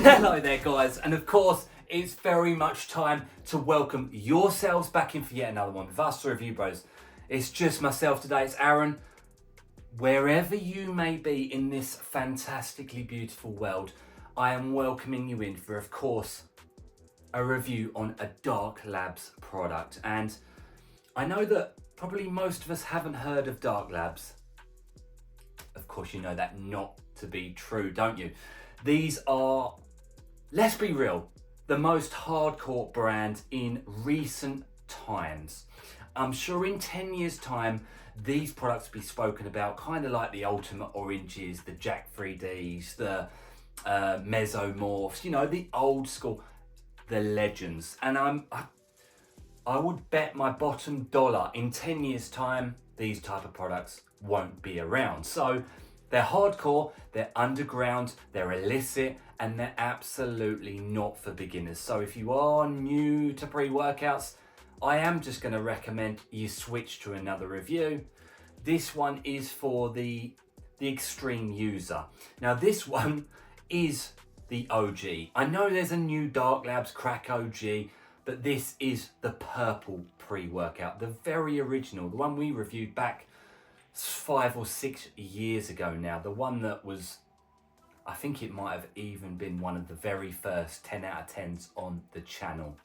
Hello there guys, and of course it's very much time to welcome yourselves back in for yet another one with us, the Review Bros. It's just myself today, it's Aaron. Wherever you may be in this fantastically beautiful world, I am welcoming you in for, of course, a review on a Dark Labs product. And I know that probably most of us haven't heard of Dark Labs. Of course you know that not to be true, don't you? These are, let's be real, the most hardcore brand in recent times. I'm sure in 10 years time, these products will be spoken about kind of like the Ultimate Oranges, the Jack 3Ds, the Mesomorphs, you know, the old school, the legends. And I would bet my bottom dollar in 10 years time, these type of products won't be around. So they're hardcore, they're underground, they're illicit, and they're absolutely not for beginners. So if you are new to pre-workouts, I am just going to recommend you switch to another review. This one is for the extreme user. Now this one is the OG. I know there's a new Dark Labs Crack OG, but this is the purple pre-workout, the very original, the one we reviewed back 5 or 6 years ago now. The one that was, I think it might have even been one of the very first 10 out of 10s on the channel.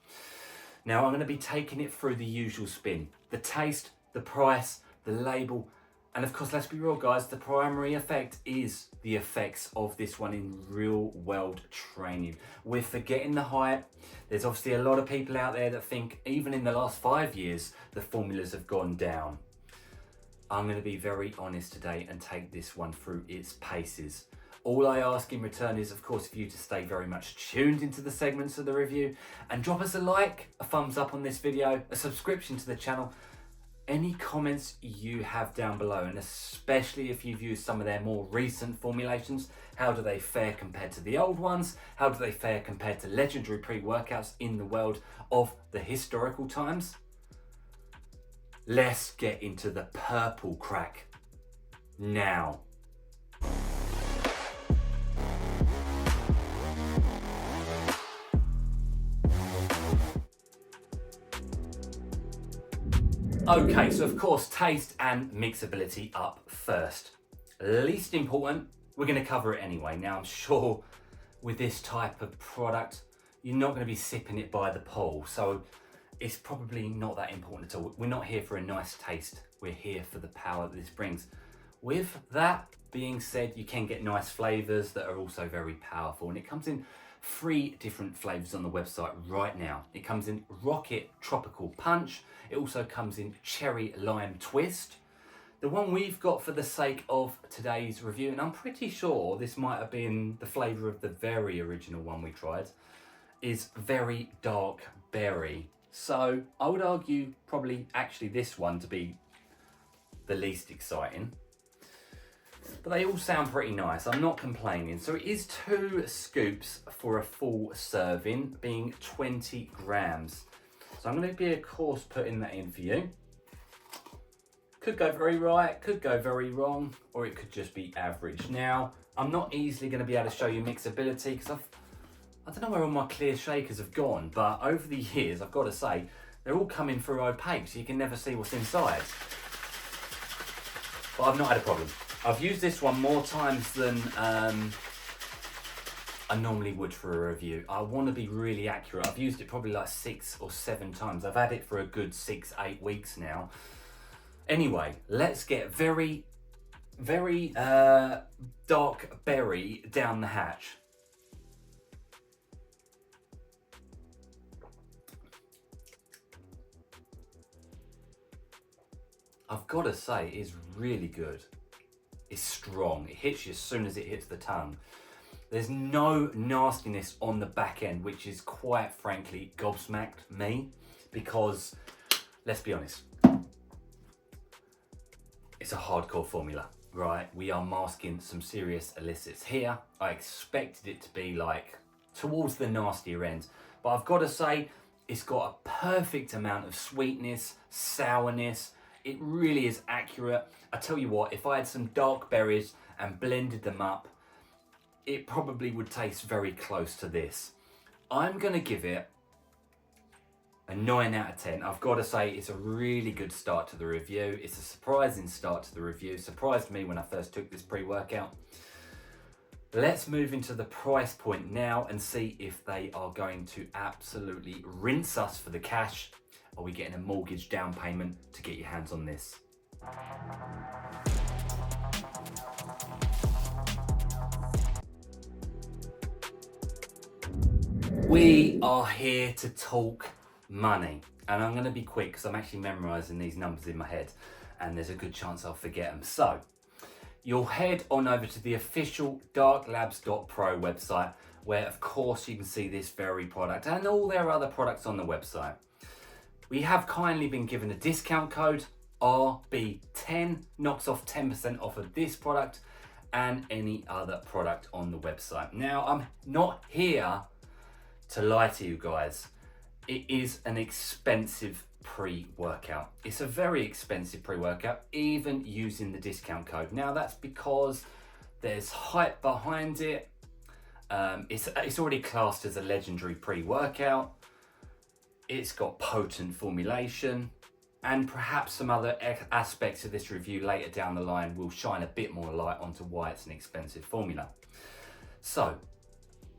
Now I'm going to be taking it through the usual spin. The taste, the price, the label, and of course, let's be real guys, the primary effect is the effects of this one in real world training. We're forgetting the hype. There's obviously a lot of people out there that think even in the last 5 years, the formulas have gone down. I'm going to be very honest today and take this one through its paces. All I ask in return is, of course, for you to stay very much tuned into the segments of the review and drop us a like, a thumbs up on this video, a subscription to the channel, any comments you have down below, and especially if you've used some of their more recent formulations. How do they fare compared to the old ones? How do they fare compared to legendary pre-workouts in the world of the historical times? Let's get into the purple crack now. Okay, so of course, taste and mixability up first. Least important, we're going to cover it anyway. Now, I'm sure with this type of product, you're not going to be sipping it by the pool, so it's probably not that important at all. We're not here for a nice taste. We're here for the power that this brings. With that being said, you can get nice flavors that are also very powerful, and it comes in 3 different flavors on the website right now. It comes in Rocket Tropical Punch. It also comes in Cherry Lime Twist. The one we've got for the sake of today's review, and I'm pretty sure this might have been the flavor of the very original one we tried, is Very Dark Berry. So I would argue probably actually this one to be the least exciting. But they all sound pretty nice, I'm not complaining. So it is 2 scoops for a full serving, being 20 grams. So I'm going to be, of course, putting that in for you. Could go very right, could go very wrong, or it could just be average. Now, I'm not easily going to be able to show you mixability because I don't know where all my clear shakers have gone, but over the years, I've got to say, they're all coming through opaque, so you can never see what's inside. But I've not had a problem. I've used this one more times than I normally would for a review. I want to be really accurate. I've used it probably like 6 or 7 times. I've had it for a good 6-8 weeks now. Anyway, let's get very dark berry down the hatch. I've got to say, it's really good. It's strong. It hits you as soon as it hits the tongue. There's no nastiness on the back end, which is quite frankly gobsmacked me, because let's be honest, it's a hardcore formula, right? We are masking some serious illicits here. I expected it to be like towards the nastier end, but I've got to say it's got a perfect amount of sweetness, sourness. It really is accurate. I tell you what, if I had some dark berries and blended them up, it probably would taste very close to this. I'm gonna give it a 9 out of 10. I've got to say it's a really good start to the review. It's a surprising start to the review. Surprised me when I first took this pre-workout. Let's move into the price point now and see if they are going to absolutely rinse us for the cash. Are we getting a mortgage down payment to get your hands on this? We are here to talk money, and I'm going to be quick because I'm actually memorizing these numbers in my head and there's a good chance I'll forget them. So you'll head on over to the official darklabs.pro website, where of course you can see this very product and all their other products on the website. We have kindly been given a discount code RB10, knocks off 10% off of this product and any other product on the website. Now, I'm not here to lie to you guys. It is an expensive pre-workout. It's a very expensive pre-workout, even using the discount code. Now, that's because there's hype behind it. It's already classed as a legendary pre-workout. It's got potent formulation, and perhaps some other aspects of this review later down the line will shine a bit more light onto why it's an expensive formula. So,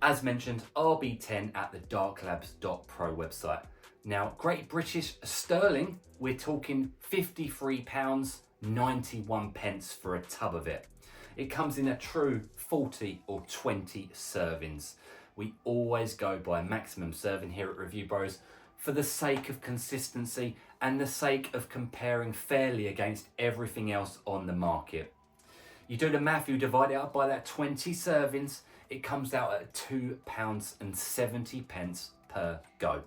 as mentioned, RB10 at the darklabs.pro website. Now, Great British Sterling, we're talking £53.91 for a tub of it. It comes in a true 40 or 20 servings. We always go by maximum serving here at Review Bros for the sake of consistency and the sake of comparing fairly against everything else on the market. You do the math, you divide it up by that 20 servings, it comes out at £2.70 per go.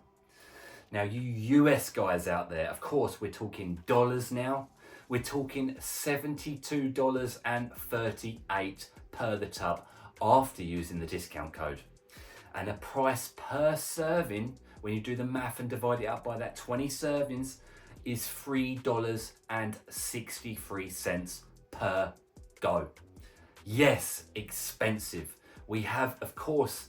Now, you US guys out there, of course, we're talking dollars now. We're talking $72.38 per the tub after using the discount code. And a price per serving, when you do the math and divide it up by that 20 servings, is $3.63 per go. Yes, expensive. We have, of course,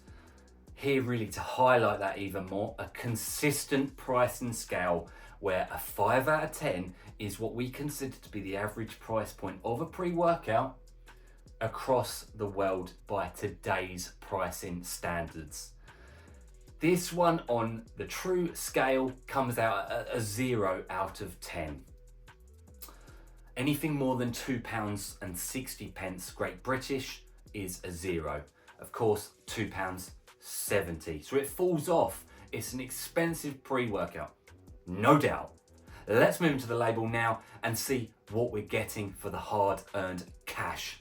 here really to highlight that even more, a consistent pricing scale where a 5 out of 10 is what we consider to be the average price point of a pre-workout across the world by today's pricing standards. This one on the true scale comes out at a 0 out of 10. Anything more than £2.60 Great British is a 0. Of course, £2.70. So it falls off. It's an expensive pre-workout, no doubt. Let's move into the label now and see what we're getting for the hard-earned cash.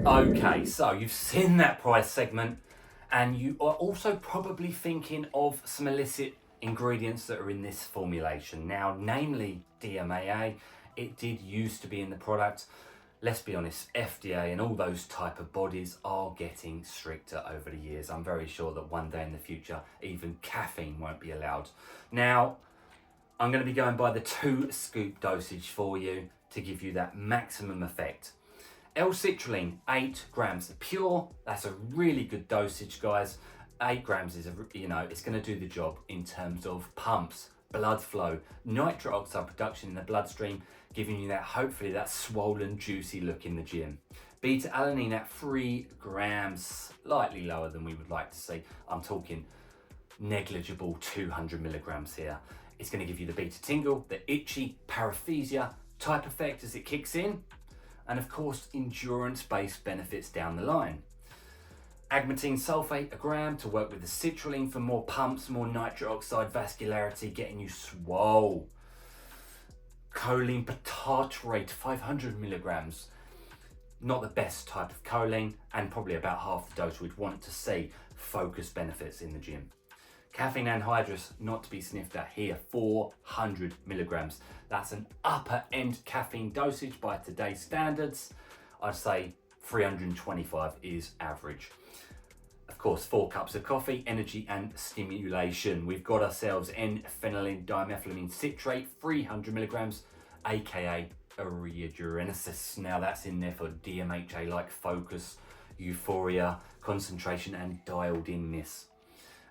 Okay, so you've seen that price segment, and you are also probably thinking of some illicit ingredients that are in this formulation. Now, namely DMHA. It did used to be in the product. Let's be honest, FDA and all those type of bodies are getting stricter over the years. I'm very sure that one day in the future, even caffeine won't be allowed. Now, I'm going to be going by the 2 scoop dosage for you to give you that maximum effect. L-citrulline, 8 grams pure. That's a really good dosage, guys. 8 grams is, it's going to do the job in terms of pumps, blood flow, nitric oxide production in the bloodstream, giving you that, hopefully, that swollen, juicy look in the gym. Beta-alanine at 3 grams, slightly lower than we would like to see. I'm talking negligible 200 milligrams here. It's going to give you the beta tingle, the itchy paresthesia type effect as it kicks in, and of course, endurance-based benefits down the line. Agmatine sulfate, 1 gram, to work with the citrulline for more pumps, more nitric oxide vascularity, getting you swole. Choline tartrate, 500 milligrams. Not the best type of choline, and probably about half the dose we'd want to see. Focused benefits in the gym. Caffeine anhydrous, not to be sniffed at here, 400 milligrams. That's an upper end caffeine dosage by today's standards. I'd say 325 is average. Of course, 4 cups of coffee, energy and stimulation. We've got ourselves N-phenylalanine dimethylamine citrate, 300 milligrams, aka urea-diuresis. Now that's in there for DMHA like focus, euphoria, concentration and dialed inness.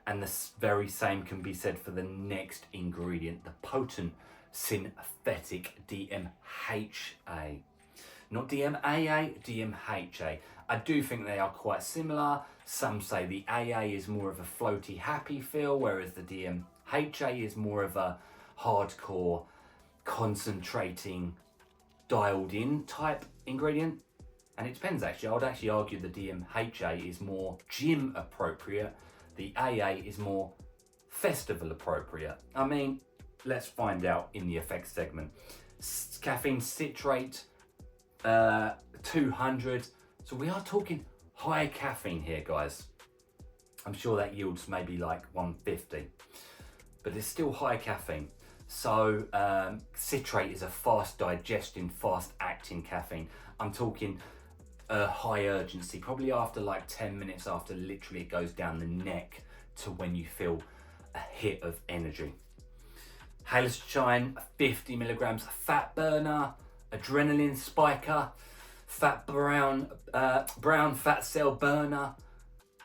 And the very same can be said for the next ingredient, the potent synthetic DMHA. Not DMAA, DMHA. I do think they are quite similar. Some say the AA is more of a floaty, happy feel, whereas the DMHA is more of a hardcore, concentrating, dialed in type ingredient. And it depends actually. I would actually argue the DMHA is more gym appropriate. The AA is more festival appropriate. I mean, let's find out in the effects segment. Caffeine citrate, 200. So we are talking high caffeine here, guys. I'm sure that yields maybe like 150, but it's still high caffeine. So citrate is a fast digesting, fast acting caffeine. I'm talking high urgency, probably after like 10 minutes after literally it goes down the neck to when you feel a hit of energy. High-Stim, 50 milligrams, fat burner, adrenaline spiker, brown fat cell burner,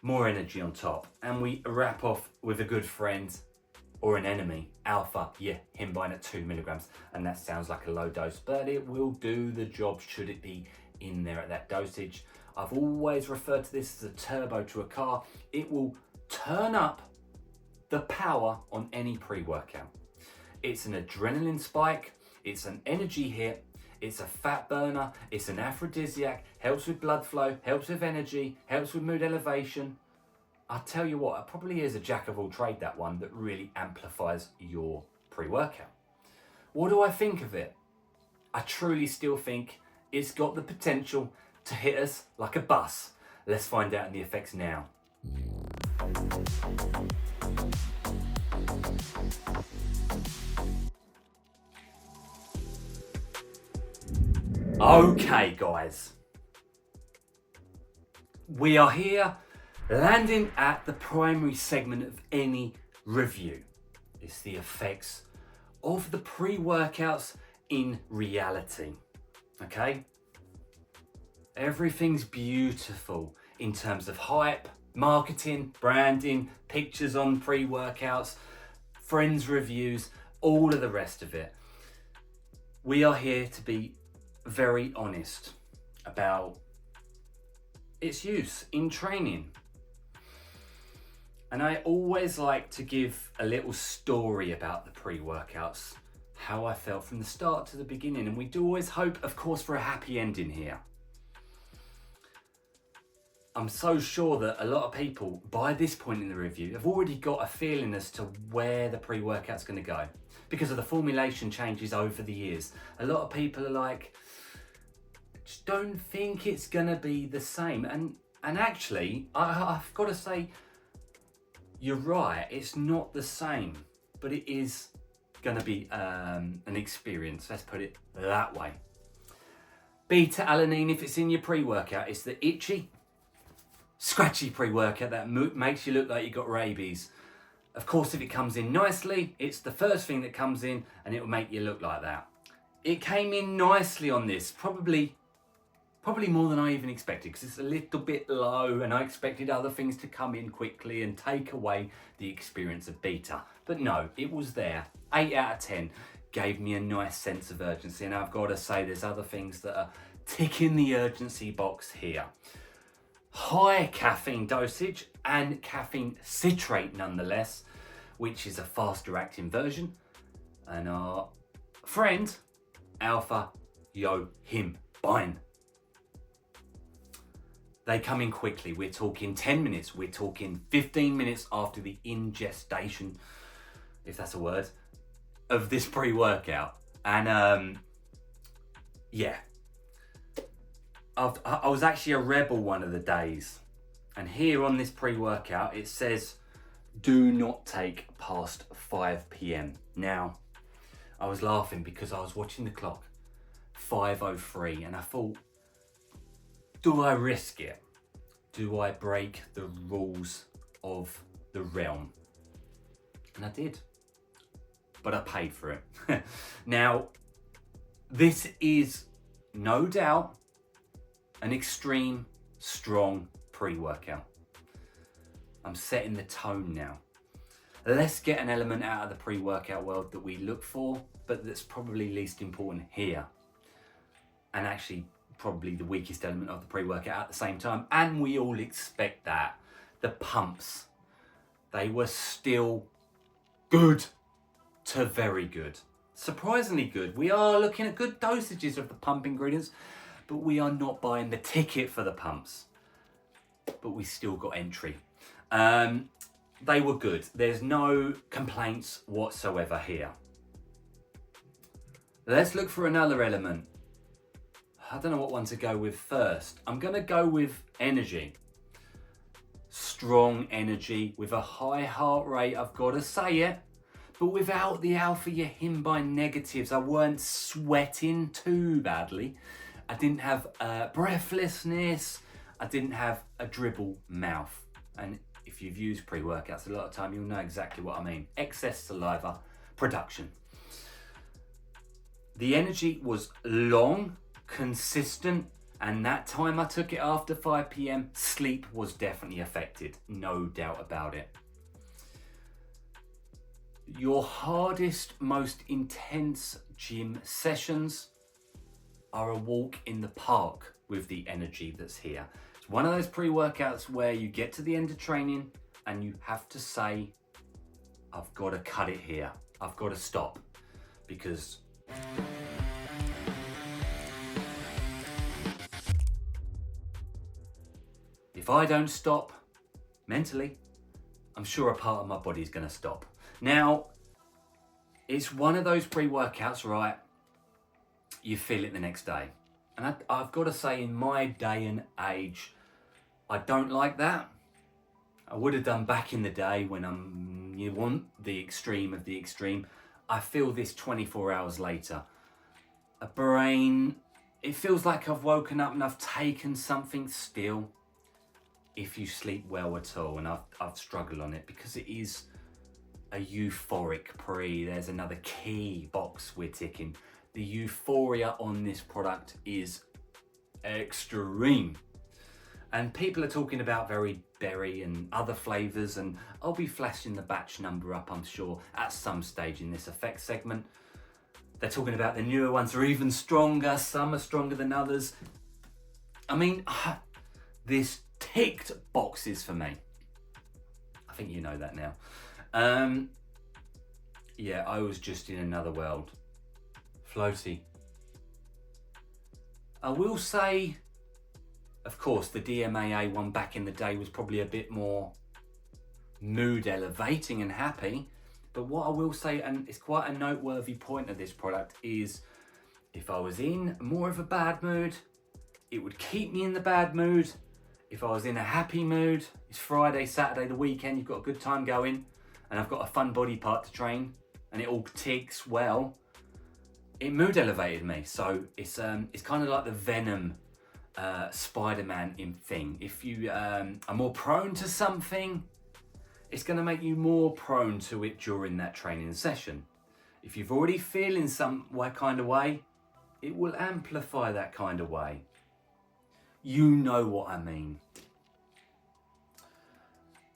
more energy on top. And we wrap off with a good friend or an enemy, alpha, yeah, himbine at 2 milligrams. And that sounds like a low dose, but it will do the job should it be in there at that dosage. I've always referred to this as a turbo to a car. It will turn up the power on any pre-workout. It's an adrenaline spike, it's an energy hit, it's a fat burner, it's an aphrodisiac, helps with blood flow, helps with energy, helps with mood elevation. I'll tell you what, it probably is a jack of all trade, that one, that really amplifies your pre-workout. What do I think of it? I truly still think it's got the potential to hit us like a bus. Let's find out in the effects now. Okay, guys. We are here landing at the primary segment of any review. It's the effects of the pre-workouts in reality. Okay? Everything's beautiful in terms of hype, marketing, branding, pictures on pre-workouts, friends' reviews, all of the rest of it. We are here to be very honest about its use in training. And I always like to give a little story about the pre-workouts, how I felt from the start to the beginning. And we do always hope, of course, for a happy ending here. I'm so sure that a lot of people, by this point in the review, have already got a feeling as to where the pre-workout's going to go because of the formulation changes over the years. A lot of people are like, just don't think it's going to be the same. And actually, I've got to say, you're right, it's not the same, but it is going to be an experience, let's put it that way. Beta-alanine, if it's in your pre-workout, it's the itchy, scratchy pre-workout that makes you look like you got rabies. Of course, if it comes in nicely, it's the first thing that comes in and it will make you look like that. It came in nicely on this, probably more than I even expected, because it's a little bit low and I expected other things to come in quickly and take away the experience of beta. But no, it was there. 8 out of 10 gave me a nice sense of urgency, and I've got to say there's other things that are ticking the urgency box here. High caffeine dosage and caffeine citrate nonetheless, which is a faster acting version. And our friend, alpha, yo, him, bine. They come in quickly. We're talking 10 minutes. We're talking 15 minutes after the ingestion, if that's a word, of this pre-workout. And yeah, I was actually a rebel one of the days. And here on this pre-workout, it says, do not take past 5 p.m. Now, I was laughing because I was watching the clock, 5:03, and I thought, do I risk it? do I break the rules of the realm? And I did, but I paid for it. Now, this is no doubt an extreme, strong pre-workout. I'm setting the tone now. Let's get an element out of the pre-workout world that we look for, but that's probably least important here. And actually probably the weakest element of the pre-workout at the same time. And we all expect that. The pumps, they were still good to very good. Surprisingly good. We are looking at good dosages of the pump ingredients, but we are not buying the ticket for the pumps. But we still got entry. They were good. There's no complaints whatsoever here. Let's look for another element. I don't know what one to go with first. I'm going to go with energy. Strong energy with a high heart rate, I've got to say it. But without the alpha Yahimbi negatives, I weren't sweating too badly. I didn't have breathlessness. I didn't have a dribble mouth. And if you've used pre-workouts a lot of time, you'll know exactly what I mean. Excess saliva production. The energy was long, consistent, and that time I took it after 5 p.m, sleep was definitely affected, no doubt about it. Your hardest, most intense gym sessions are a walk in the park with the energy that's here. It's one of those pre-workouts where you get to the end of training and you have to say, I've got to cut it here. I've got to stop, because if I don't stop mentally, I'm sure a part of my body is going to stop. Now, it's one of those pre-workouts, right? You feel it the next day. And I've got to say, in my day and age, I don't like that. I would have done back in the day when you want the extreme of the extreme. I feel this 24 hours later. A brain, it feels like I've woken up and I've taken something still. If you sleep well at all, and I've struggled on it because it is a euphoric pre. There's another key box we're ticking. The euphoria on this product is extreme. And people are talking about very berry and other flavors, and I'll be flashing the batch number up, I'm sure, at some stage in this effect segment. They're talking about the newer ones are even stronger. Some are stronger than others. I mean, this ticked boxes for me. I think you know that now. Yeah, I was just in another world. Floaty. I will say, of course, the DMHA one back in the day was probably a bit more mood elevating and happy. But what I will say, and it's quite a noteworthy point of this product, is if I was in more of a bad mood, it would keep me in the bad mood. If I was in a happy mood, it's Friday, Saturday, the weekend, you've got a good time going, and I've got a fun body part to train, and it all ticks well, it mood elevated me. So it's kind of like the Venom Spider-Man in thing. If you are more prone to something, it's going to make you more prone to it during that training session. If you've already feeling some kind of way, it will amplify that kind of way. You know what I mean.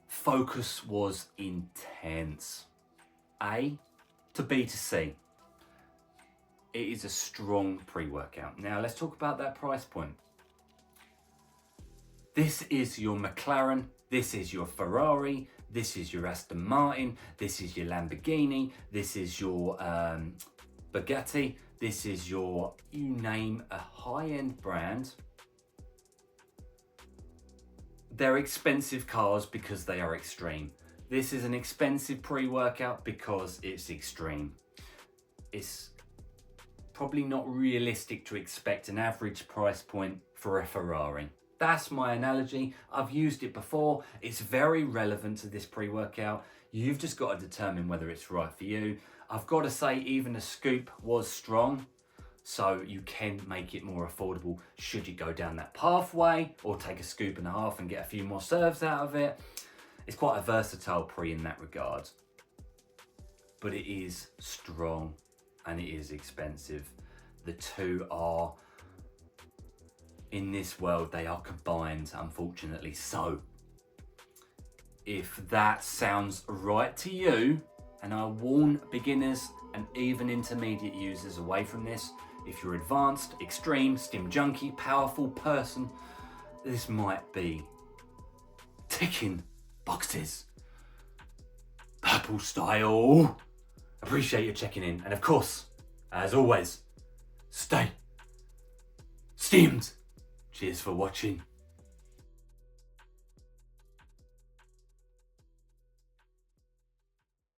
Focus was intense. A to B to C. It is a strong pre-workout. Now let's talk about that price point. This is your McLaren, this is your Ferrari, this is your Aston Martin, this is your Lamborghini, this is your Bugatti, this is your, you name a high-end brand. They're expensive cars because they are extreme. This is an expensive pre-workout because it's extreme. It's probably not realistic to expect an average price point for a Ferrari. That's my analogy. I've used it before. It's very relevant to this pre-workout. You've just got to determine whether it's right for you. I've got to say, even a scoop was strong. so you can make it more affordable should you go down that pathway, or take a scoop and a half and get a few more serves out of it. It's quite a versatile pre in that regard, but it is strong and it is expensive. The two are, in this world, they are combined, unfortunately. So if that sounds right to you, and I warn beginners and even intermediate users away from this, if you're advanced, extreme, stim junkie, powerful person, this might be ticking boxes. Purple style. Appreciate you checking in. And of course, as always, stay steamed. Cheers for watching.